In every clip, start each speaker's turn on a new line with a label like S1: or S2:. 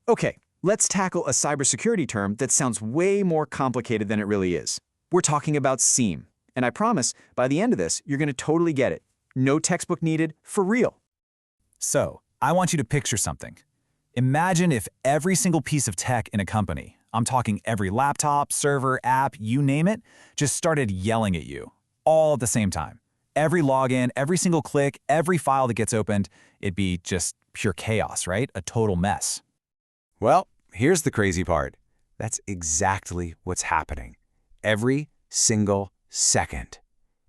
S1: Okay, let's tackle a cybersecurity term that sounds way more complicated than it really is. We're talking about SIEM, and I promise, by the end of this, you're going to totally get it. No textbook needed, for real.
S2: So, I want you to picture something. Imagine if every single piece of tech in a company, I'm talking every laptop, server, app, you name it, just started yelling at you, all at the same time. Every login, every single click, every file that gets opened, it'd be just pure chaos, right? A total mess.
S3: Well, here's the crazy part. That's exactly what's happening. Every single second.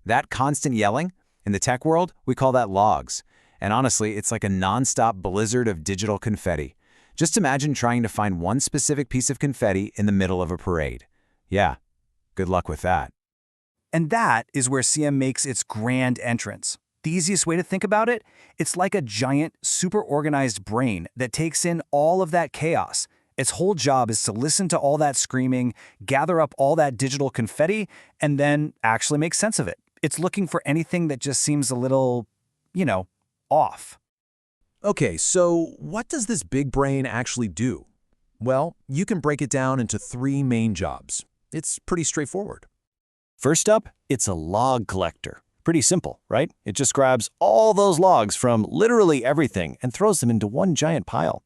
S3: That constant yelling, in the tech world, we call that logs. And honestly, it's like a nonstop blizzard of digital confetti. Just imagine trying to find one specific piece of confetti in the middle of a parade. Yeah, good luck with that.
S4: And that is where SIEM makes its grand entrance. The easiest way to think about it, it's like a giant, super organized brain that takes in all of that chaos. Its whole job is to listen to all that screaming, gather up all that digital confetti, and then actually make sense of it. It's looking for anything that just seems a little, off.
S5: Okay, so what does this big brain actually do? Well, you can break it down into 3 main jobs. It's pretty straightforward.
S6: First up, it's a log collector. Pretty simple, right? It just grabs all those logs from literally everything and throws them into one giant pile.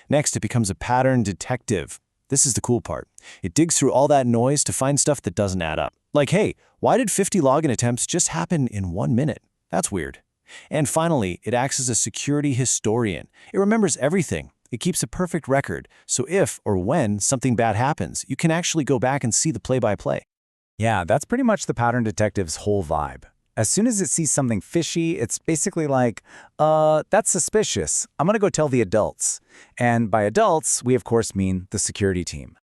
S6: Next, it becomes a pattern detective. This is the cool part. It digs through all that noise to find stuff that doesn't add up. Like, hey, why did 50 login attempts just happen in 1 minute? That's weird. And finally, it acts as a security historian. It remembers everything. It keeps a perfect record, so if or when something bad happens, you can actually go back and see the play-by-play.
S2: Yeah, that's pretty much the pattern detective's whole vibe. As soon as it sees something fishy, it's basically like, that's suspicious. I'm gonna go tell the adults. And by adults, we of course mean the security team.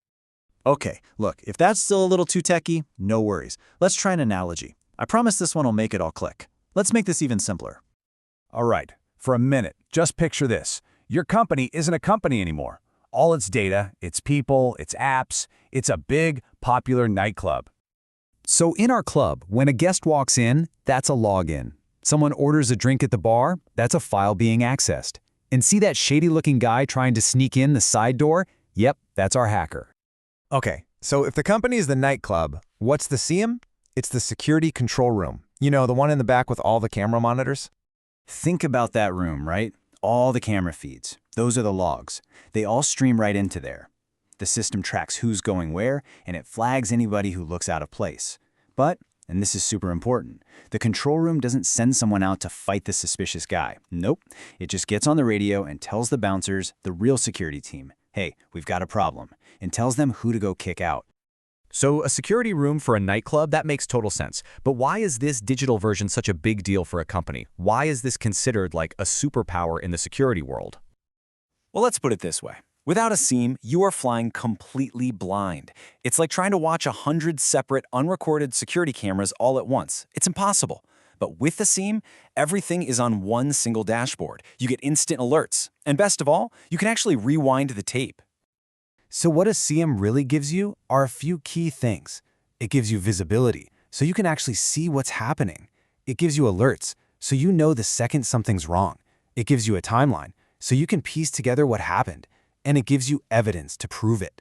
S7: Okay, look, if that's still a little too techy, no worries. Let's try an analogy. I promise this one will make it all click. Let's make this even simpler.
S2: All right, for a minute, just picture this. Your company isn't a company anymore. All its data, its people, its apps, it's a big, popular nightclub. So in our club, when a guest walks in, that's a login. Someone orders a drink at the bar, that's a file being accessed. And see that shady-looking guy trying to sneak in the side door? Yep, that's our hacker.
S8: Okay, so if the company is the nightclub, what's the SIEM? It's the security control room. You know, the one in the back with all the camera monitors?
S4: Think about that room, right? All the camera feeds. Those are the logs. They all stream right into there. The system tracks who's going where, and it flags anybody who looks out of place. But, and this is super important, the control room doesn't send someone out to fight the suspicious guy. Nope. It just gets on the radio and tells the bouncers, the real security team, hey, we've got a problem, and tells them who to go kick out.
S5: So a security room for a nightclub, that makes total sense. But why is this digital version such a big deal for a company? Why is this considered like a superpower in the security world?
S4: Well, let's put it this way. Without a SIEM, you are flying completely blind. It's like trying to watch 100 separate, unrecorded security cameras all at once. It's impossible. But with the SIEM, everything is on one single dashboard. You get instant alerts. And best of all, you can actually rewind the tape.
S7: So what a SIEM really gives you are a few key things. It gives you visibility, so you can actually see what's happening. It gives you alerts, so you know the second something's wrong. It gives you a timeline, so you can piece together what happened. And it gives you evidence to prove it.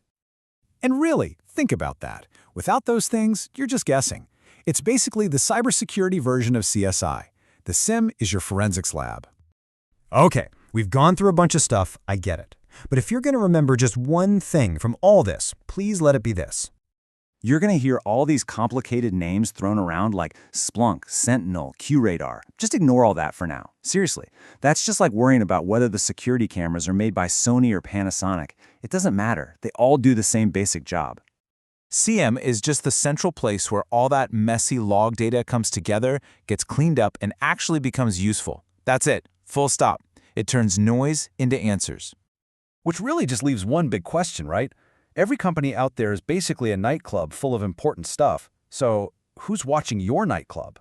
S2: And really, think about that. Without those things, you're just guessing. It's basically the cybersecurity version of CSI. The SIEM is your forensics lab. Okay, we've gone through a bunch of stuff, I get it. But if you're going to remember just one thing from all this, please let it be this.
S4: You're going to hear all these complicated names thrown around like Splunk, Sentinel, QRadar. Just ignore all that for now. Seriously, that's just like worrying about whether the security cameras are made by Sony or Panasonic. It doesn't matter. They all do the same basic job.
S5: SIEM is just the central place where all that messy log data comes together, gets cleaned up, and actually becomes useful. That's it. Full stop. It turns noise into answers.
S9: Which really just leaves one big question, right? Every company out there is basically a nightclub full of important stuff. So who's watching your nightclub?